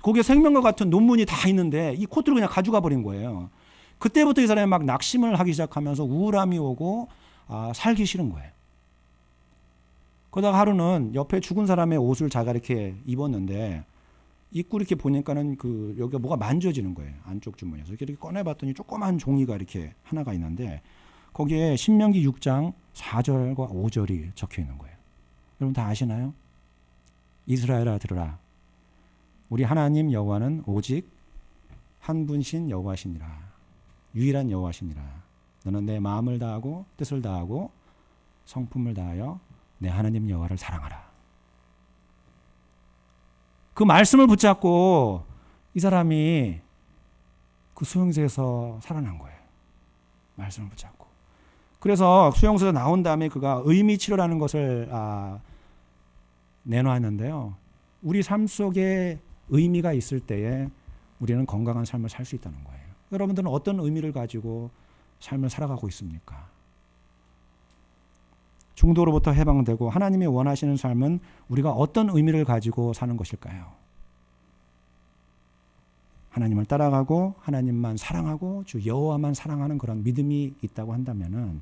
거기에 생명과 같은 논문이 다 있는데 이 코트를 그냥 가져가 버린 거예요. 그때부터 이 사람이 막 낙심을 하기 시작하면서 우울함이 오고 살기 싫은 거예요. 그러다가 하루는 옆에 죽은 사람의 옷을 자기가 이렇게 입었는데 입고 이렇게 보니까는 그 여기가 뭐가 만져지는 거예요. 안쪽 주머니에서 이렇게 꺼내봤더니 조그만 종이가 이렇게 하나가 있는데 거기에 신명기 6장 4절과 5절이 적혀 있는 거예요. 여러분 다 아시나요? 이스라엘아 들으라. 우리 하나님 여호와는 오직 한 분신 여호와시니라. 유일한 여호와시니라. 너는 내 마음을 다하고 뜻을 다하고 성품을 다하여 내 하나님 여호와를 사랑하라. 그 말씀을 붙잡고 이 사람이 그 수용소에서 살아난 거예요. 말씀을 붙잡고. 그래서 수용소에서 나온 다음에 그가 의미치료라는 것을 내놓았는데요. 우리 삶 속에 의미가 있을 때에 우리는 건강한 삶을 살 수 있다는 거예요. 여러분들은 어떤 의미를 가지고 삶을 살아가고 있습니까? 중독으로부터 해방되고 하나님이 원하시는 삶은 우리가 어떤 의미를 가지고 사는 것일까요? 하나님을 따라가고 하나님만 사랑하고 주 여호와만 사랑하는 그런 믿음이 있다고 한다면은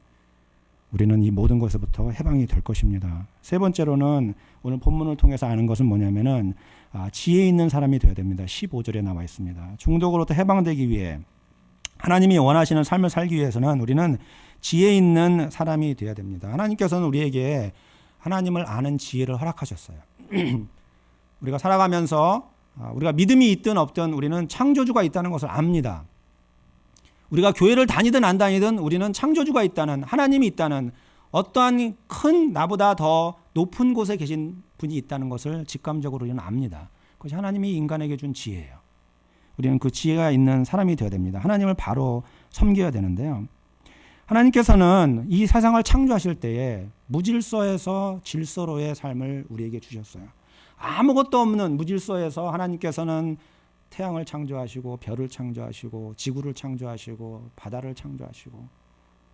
우리는 이 모든 것에서부터 해방이 될 것입니다. 세 번째로는 오늘 본문을 통해서 아는 것은 뭐냐면은 지혜 있는 사람이 되어야 됩니다. 15절에 나와 있습니다. 중독으로부터 해방되기 위해 하나님이 원하시는 삶을 살기 위해서는 우리는 지혜 있는 사람이 되어야 됩니다. 하나님께서는 우리에게 하나님을 아는 지혜를 허락하셨어요. 우리가 살아가면서 우리가 믿음이 있든 없든 우리는 창조주가 있다는 것을 압니다. 우리가 교회를 다니든 안 다니든 우리는 창조주가 있다는, 하나님이 있다는, 어떠한 큰 나보다 더 높은 곳에 계신 분이 있다는 것을 직감적으로 우리는 압니다. 그것이 하나님이 인간에게 준 지혜예요. 우리는 그 지혜가 있는 사람이 되어야 됩니다. 하나님을 바로 섬겨야 되는데요. 하나님께서는 이 세상을 창조하실 때에 무질서에서 질서로의 삶을 우리에게 주셨어요. 아무것도 없는 무질서에서 하나님께서는 태양을 창조하시고 별을 창조하시고 지구를 창조하시고 바다를 창조하시고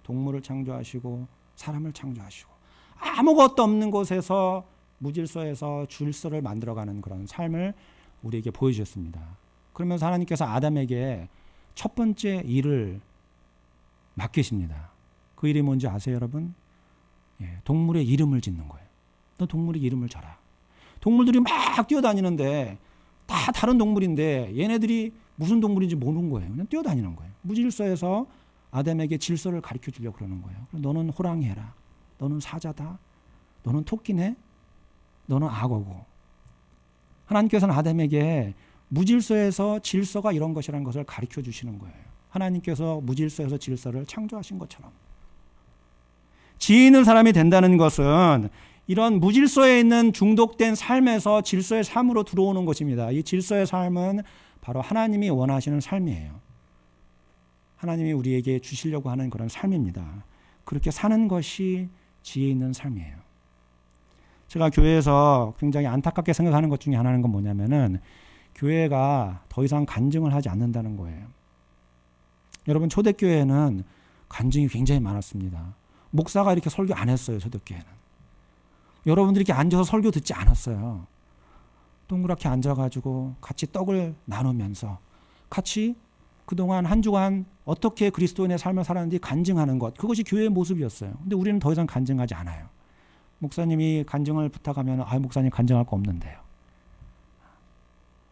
동물을 창조하시고 사람을 창조하시고 아무것도 없는 곳에서 무질서에서 질서를 만들어가는 그런 삶을 우리에게 보여주셨습니다. 그러면서 하나님께서 아담에게 첫 번째 일을 맡기십니다. 그 일이 뭔지 아세요, 여러분? 동물의 이름을 짓는 거예요. 너 동물의 이름을 져라. 동물들이 막 뛰어다니는데 다 다른 동물인데 얘네들이 무슨 동물인지 모르는 거예요. 그냥 뛰어다니는 거예요. 무질서에서 아담에게 질서를 가르쳐 주려고 그러는 거예요. 너는 호랑이 해라. 너는 사자다. 너는 토끼네. 너는 악어고. 하나님께서는 아담에게 무질서에서 질서가 이런 것이라는 것을 가르쳐 주시는 거예요. 하나님께서 무질서에서 질서를 창조하신 것처럼. 지혜 있는 사람이 된다는 것은 이런 무질서에 있는 중독된 삶에서 질서의 삶으로 들어오는 것입니다. 이 질서의 삶은 바로 하나님이 원하시는 삶이에요. 하나님이 우리에게 주시려고 하는 그런 삶입니다. 그렇게 사는 것이 지혜 있는 삶이에요. 제가 교회에서 굉장히 안타깝게 생각하는 것 중에 하나는 건 뭐냐면은 교회가 더 이상 간증을 하지 않는다는 거예요. 여러분, 초대교회는 간증이 굉장히 많았습니다. 목사가 이렇게 설교 안 했어요, 초대교회는. 여러분들이 이렇게 앉아서 설교 듣지 않았어요. 동그랗게 앉아가지고 같이 떡을 나누면서 같이 그동안 한 주간 어떻게 그리스도인의 삶을 살았는지 간증하는 것, 그것이 교회의 모습이었어요. 근데 우리는 더 이상 간증하지 않아요. 목사님이 간증을 부탁하면 목사님 간증할 거 없는데요.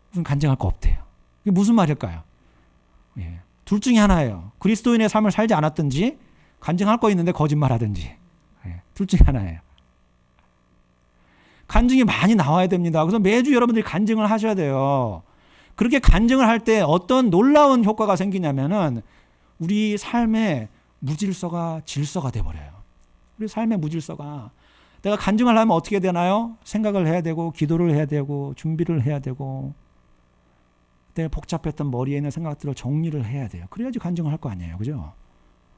무슨 간증할 거 없대요. 이게 무슨 말일까요? 둘 중에 하나예요. 그리스도인의 삶을 살지 않았든지 간증할 거 있는데 거짓말하든지. 둘 중에 하나예요. 간증이 많이 나와야 됩니다. 그래서 매주 여러분들이 간증을 하셔야 돼요. 그렇게 간증을 할 때 어떤 놀라운 효과가 생기냐면은 우리 삶의 무질서가 질서가 돼버려요. 우리 삶의 무질서가, 내가 간증을 하면 어떻게 되나요? 생각을 해야 되고 기도를 해야 되고 준비를 해야 되고 내 복잡했던 머리에 있는 생각들을 정리를 해야 돼요. 그래야지 간증을 할 거 아니에요. 그죠?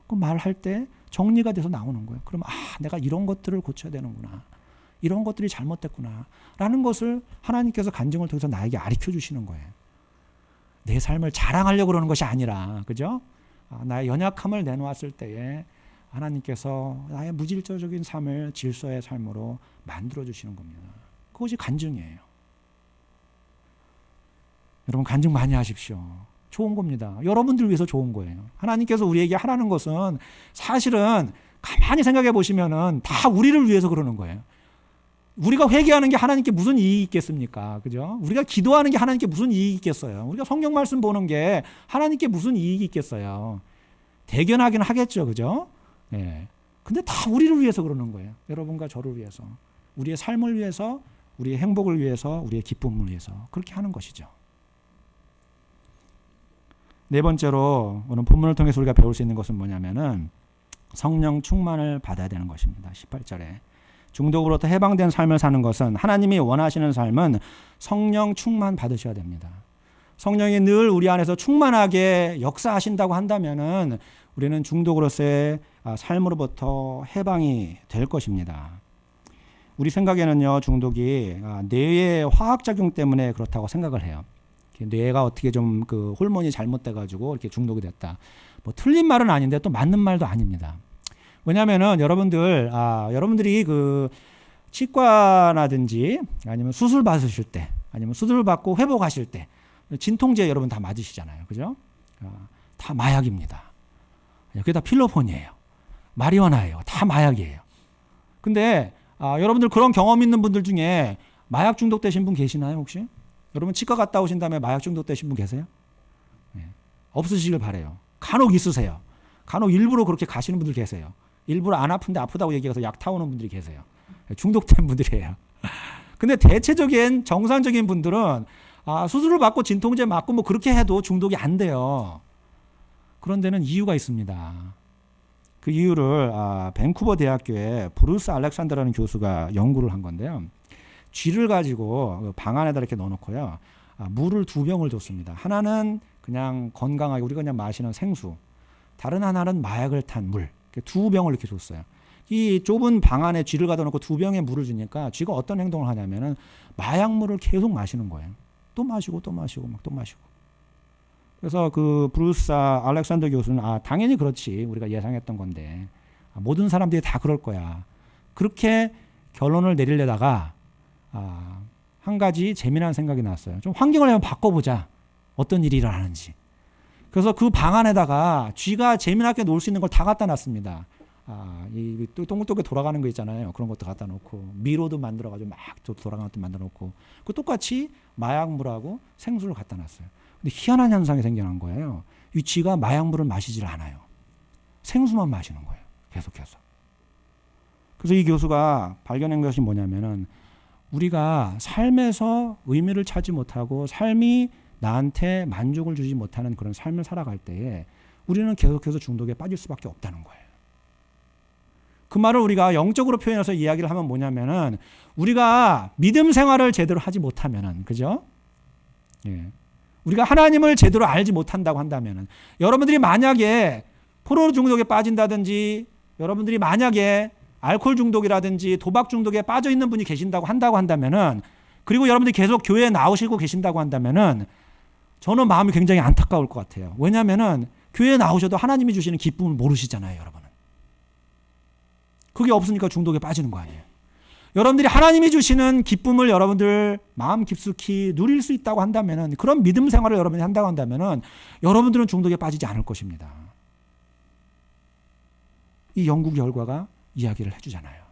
그 말할 때 정리가 돼서 나오는 거예요. 그럼 내가 이런 것들을 고쳐야 되는구나. 이런 것들이 잘못됐구나. 라는 것을 하나님께서 간증을 통해서 나에게 가르쳐 주시는 거예요. 내 삶을 자랑하려고 그러는 것이 아니라, 그죠? 나의 연약함을 내놓았을 때에 하나님께서 나의 무질서적인 삶을 질서의 삶으로 만들어 주시는 겁니다. 그것이 간증이에요. 여러분, 간증 많이 하십시오. 좋은 겁니다. 여러분들 위해서 좋은 거예요. 하나님께서 우리에게 하라는 것은 사실은 가만히 생각해 보시면은 다 우리를 위해서 그러는 거예요. 우리가 회개하는 게 하나님께 무슨 이익이 있겠습니까? 그죠? 우리가 기도하는 게 하나님께 무슨 이익이 있겠어요? 우리가 성경 말씀 보는 게 하나님께 무슨 이익이 있겠어요? 대견하긴 하겠죠. 그죠? 예. 근데 다 우리를 위해서 그러는 거예요. 여러분과 저를 위해서. 우리의 삶을 위해서, 우리의 행복을 위해서, 우리의 기쁨을 위해서 그렇게 하는 것이죠. 네 번째로 오늘 본문을 통해서 우리가 배울 수 있는 것은 뭐냐면은 성령 충만을 받아야 되는 것입니다. 18절에 중독으로부터 해방된 삶을 사는 것은, 하나님이 원하시는 삶은 성령 충만 받으셔야 됩니다. 성령이 늘 우리 안에서 충만하게 역사하신다고 한다면은 우리는 중독으로서의 삶으로부터 해방이 될 것입니다. 우리 생각에는요, 중독이 뇌의 화학작용 때문에 그렇다고 생각을 해요. 뇌가 어떻게 좀 그 호르몬이 잘못돼가지고 이렇게 중독이 됐다. 뭐 틀린 말은 아닌데 또 맞는 말도 아닙니다. 왜냐하면은 여러분들이 그 치과라든지 아니면 수술 받으실 때, 아니면 수술 받고 회복하실 때 진통제 여러분 다 맞으시잖아요, 그죠? 다 마약입니다. 그게 다 필로폰이에요, 마리화나예요, 다 마약이에요. 근데 여러분들 그런 경험 있는 분들 중에 마약 중독되신 분 계시나요, 혹시? 여러분 치과 갔다 오신 다음에 마약 중독되신 분 계세요? 네. 없으시길 바래요. 간혹 있으세요. 간혹 일부러 그렇게 가시는 분들 계세요. 일부러 안 아픈데 아프다고 얘기해서 약 타오는 분들이 계세요. 중독된 분들이에요. 근데 대체적인 정상적인 분들은 수술을 받고 진통제 맞고 뭐 그렇게 해도 중독이 안 돼요. 그런 데는 이유가 있습니다. 그 이유를 밴쿠버 대학교의 브루스 알렉산더라는 교수가 연구를 한 건데요. 쥐를 가지고 방 안에다 이렇게 넣어놓고요. 물을 2병을 줬습니다. 하나는 그냥 건강하게 우리가 그냥 마시는 생수, 다른 하나는 마약을 탄 물. 2병을 이렇게 줬어요. 이 좁은 방 안에 쥐를 가둬 놓고 2병의 물을 주니까 쥐가 어떤 행동을 하냐면은 마약물을 계속 마시는 거예요. 또 마시고 또 마시고 막 또 마시고. 그래서 그 브루스 알렉산더 교수는 당연히 그렇지, 우리가 예상했던 건데 모든 사람들이 다 그럴 거야. 그렇게 결론을 내리려다가 한 가지 재미난 생각이 났어요. 좀 환경을 한번 바꿔보자. 어떤 일이 일어나는지. 그래서 그 방 안에다가 쥐가 재미나게 놀 수 있는 걸 다 갖다 놨습니다. 이 동글동글 돌아가는 거 있잖아요. 그런 것도 갖다 놓고, 미로도 만들어가지고 막 돌아가는 것도 만들어 놓고, 그 똑같이 마약물하고 생수를 갖다 놨어요. 근데 희한한 현상이 생겨난 거예요. 이 쥐가 마약물을 마시질 않아요. 생수만 마시는 거예요. 계속해서. 그래서 이 교수가 발견한 것이 뭐냐면은, 우리가 삶에서 의미를 찾지 못하고 삶이 나한테 만족을 주지 못하는 그런 삶을 살아갈 때에 우리는 계속해서 중독에 빠질 수밖에 없다는 거예요. 그 말을 우리가 영적으로 표현해서 이야기를 하면 뭐냐면은, 우리가 믿음 생활을 제대로 하지 못하면은, 그죠? 예. 우리가 하나님을 제대로 알지 못한다고 한다면은, 여러분들이 만약에 포로 중독에 빠진다든지, 여러분들이 만약에 알코올 중독이라든지 도박 중독에 빠져 있는 분이 계신다고 한다면은, 그리고 여러분들이 계속 교회에 나오시고 계신다고 한다면은, 저는 마음이 굉장히 안타까울 것 같아요. 왜냐하면은 교회에 나오셔도 하나님이 주시는 기쁨을 모르시잖아요, 여러분은. 그게 없으니까 중독에 빠지는 거 아니에요. 여러분들이 하나님이 주시는 기쁨을 여러분들 마음 깊숙이 누릴 수 있다고 한다면은, 그런 믿음 생활을 여러분이 한다고 한다면은 여러분들은 중독에 빠지지 않을 것입니다. 이 연구 결과가 이야기를 해주잖아요.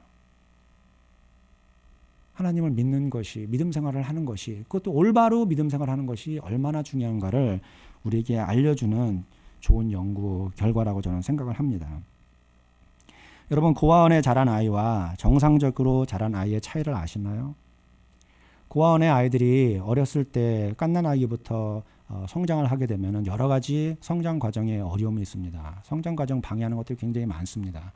하나님을 믿는 것이, 믿음 생활을 하는 것이, 그것도 올바로 믿음 생활을 하는 것이 얼마나 중요한가를 우리에게 알려주는 좋은 연구 결과라고 저는 생각을 합니다. 여러분, 고아원에 자란 아이와 정상적으로 자란 아이의 차이를 아시나요? 고아원의 아이들이 어렸을 때 갓난아기부터 성장을 하게 되면 여러 가지 성장 과정에 어려움이 있습니다. 성장 과정 방해하는 것들이 굉장히 많습니다.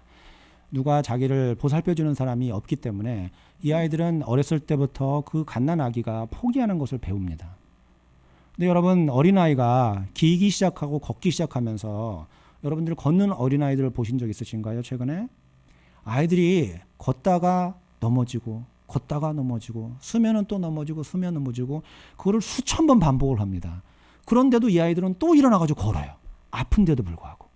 누가 자기를 보살펴주는 사람이 없기 때문에 이 아이들은 어렸을 때부터 그 갓난아기가 포기하는 것을 배웁니다. 근데 여러분, 어린아이가 기기 시작하고 걷기 시작하면서 여러분들 걷는 어린아이들을 보신 적 있으신가요, 최근에? 아이들이 걷다가 넘어지고 걷다가 넘어지고 쓰면은 또 넘어지고 쓰면 넘어지고, 그거를 수천 번 반복을 합니다. 그런데도 이 아이들은 또 일어나가지고 걸어요. 아픈데도 불구하고.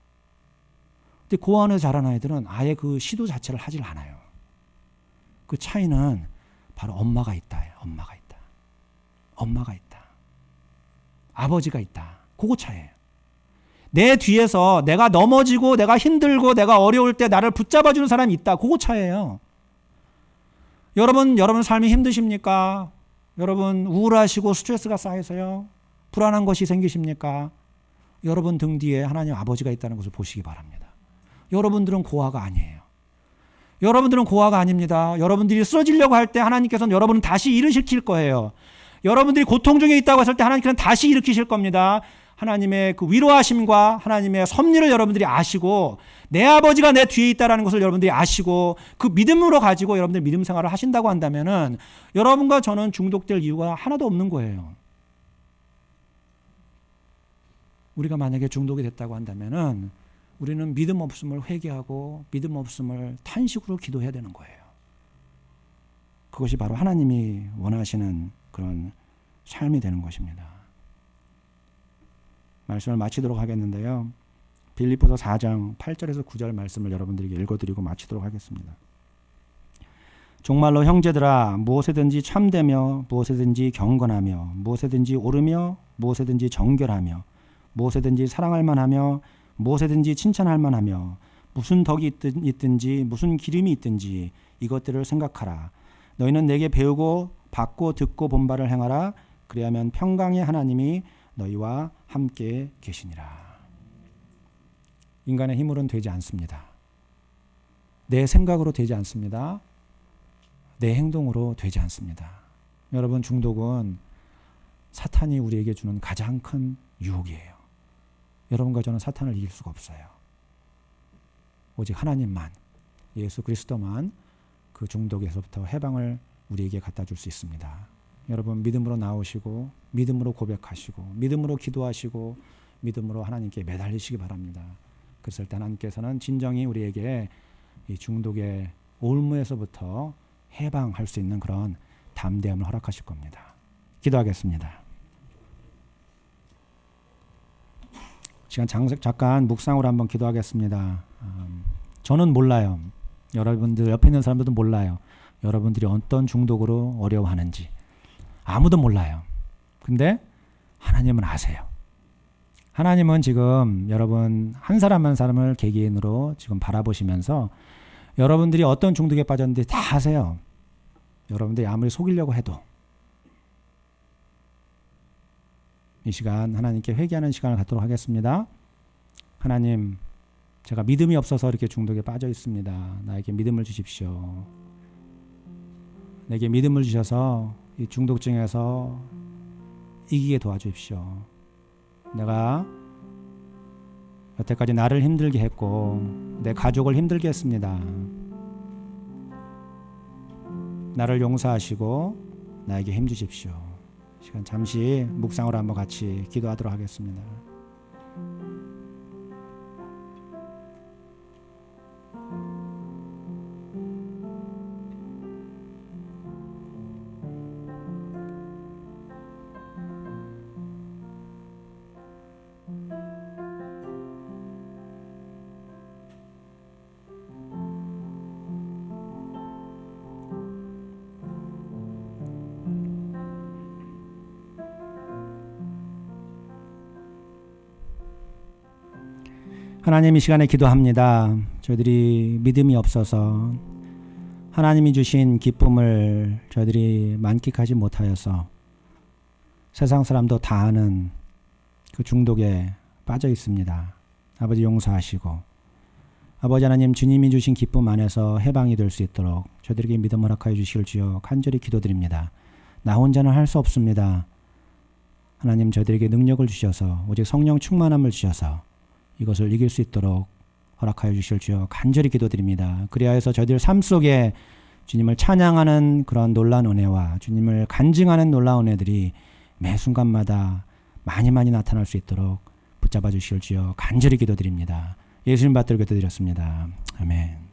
근데 고아원에서 자란 아이들은 아예 그 시도 자체를 하질 않아요. 그 차이는 바로 엄마가 있다예요. 엄마가 있다. 엄마가 있다. 아버지가 있다. 그거 차이예요. 내 뒤에서 내가 넘어지고 내가 힘들고 내가 어려울 때 나를 붙잡아주는 사람이 있다. 그거 차이예요. 여러분 삶이 힘드십니까? 여러분 우울하시고 스트레스가 쌓여서요. 불안한 것이 생기십니까? 여러분 등 뒤에 하나님 아버지가 있다는 것을 보시기 바랍니다. 여러분들은 고아가 아니에요. 여러분들은 고아가 아닙니다. 여러분들이 쓰러지려고 할 때 하나님께서는 여러분은 다시 일으킬 거예요. 여러분들이 고통 중에 있다고 했을 때 하나님께서는 다시 일으키실 겁니다. 하나님의 그 위로하심과 하나님의 섭리를 여러분들이 아시고 내 아버지가 내 뒤에 있다는 것을 여러분들이 아시고 그 믿음으로 가지고 여러분들 믿음 생활을 하신다고 한다면은 여러분과 저는 중독될 이유가 하나도 없는 거예요. 우리가 만약에 중독이 됐다고 한다면은 우리는 믿음 없음을 회개하고 믿음 없음을 탄식으로 기도해야 되는 거예요. 그것이 바로 하나님이 원하시는 그런 삶이 되는 것입니다. 말씀을 마치도록 하겠는데요. 빌립보서 4장 8절에서 9절 말씀을 여러분들에게 읽어드리고 마치도록 하겠습니다. 정말로 형제들아 무엇에든지 참되며 무엇에든지 경건하며 무엇에든지 옳으며 무엇에든지 정결하며 무엇에든지 사랑할 만하며 무엇에든지 칭찬할 만하며 무슨 덕이 있든지 무슨 기름이 있든지 이것들을 생각하라. 너희는 내게 배우고 받고 듣고 본 바를 행하라. 그리하면 평강의 하나님이 너희와 함께 계시니라. 인간의 힘으로는 되지 않습니다. 내 생각으로 되지 않습니다. 내 행동으로 되지 않습니다. 여러분, 중독은 사탄이 우리에게 주는 가장 큰 유혹이에요. 여러분과 저는 사탄을 이길 수가 없어요. 오직 하나님만, 예수 그리스도만 그 중독에서부터 해방을 우리에게 갖다 줄 수 있습니다. 여러분, 믿음으로 나오시고 믿음으로 고백하시고 믿음으로 기도하시고 믿음으로 하나님께 매달리시기 바랍니다. 그랬을 때 하나님께서는 진정히 우리에게 이 중독의 올무에서부터 해방할 수 있는 그런 담대함을 허락하실 겁니다. 기도하겠습니다. 시간 잠깐 묵상으로 한번 기도하겠습니다. 저는 몰라요. 여러분들 옆에 있는 사람들도 몰라요. 여러분들이 어떤 중독으로 어려워하는지 아무도 몰라요. 근데 하나님은 아세요. 하나님은 지금 여러분 한 사람 한 사람을 개개인으로 지금 바라보시면서 여러분들이 어떤 중독에 빠졌는지 다 아세요. 여러분들이 아무리 속이려고 해도 이 시간 하나님께 회개하는 시간을 갖도록 하겠습니다. 하나님, 제가 믿음이 없어서 이렇게 중독에 빠져 있습니다. 나에게 믿음을 주십시오. 내게 믿음을 주셔서 이 중독증에서 이기게 도와주십시오. 내가 여태까지 나를 힘들게 했고 내 가족을 힘들게 했습니다. 나를 용서하시고 나에게 힘 주십시오. 시간 잠시 묵상으로 한번 같이 기도하도록 하겠습니다. 하나님, 이 시간에 기도합니다. 저희들이 믿음이 없어서 하나님이 주신 기쁨을 저희들이 만끽하지 못하여서 세상 사람도 다 아는 그 중독에 빠져 있습니다. 아버지, 용서하시고 아버지 하나님, 주님이 주신 기쁨 안에서 해방이 될 수 있도록 저희들에게 믿음을 허락하여 주시길 주여 간절히 기도드립니다. 나 혼자는 할 수 없습니다. 하나님, 저희들에게 능력을 주셔서 오직 성령 충만함을 주셔서 이것을 이길 수 있도록 허락하여 주실 주여 간절히 기도드립니다. 그리하여서 저희들 삶 속에 주님을 찬양하는 그런 놀라운 은혜와 주님을 간증하는 놀라운 은혜들이 매 순간마다 많이 나타날 수 있도록 붙잡아 주실 주여 간절히 기도드립니다. 예수님 받들고 기도드렸습니다. 아멘.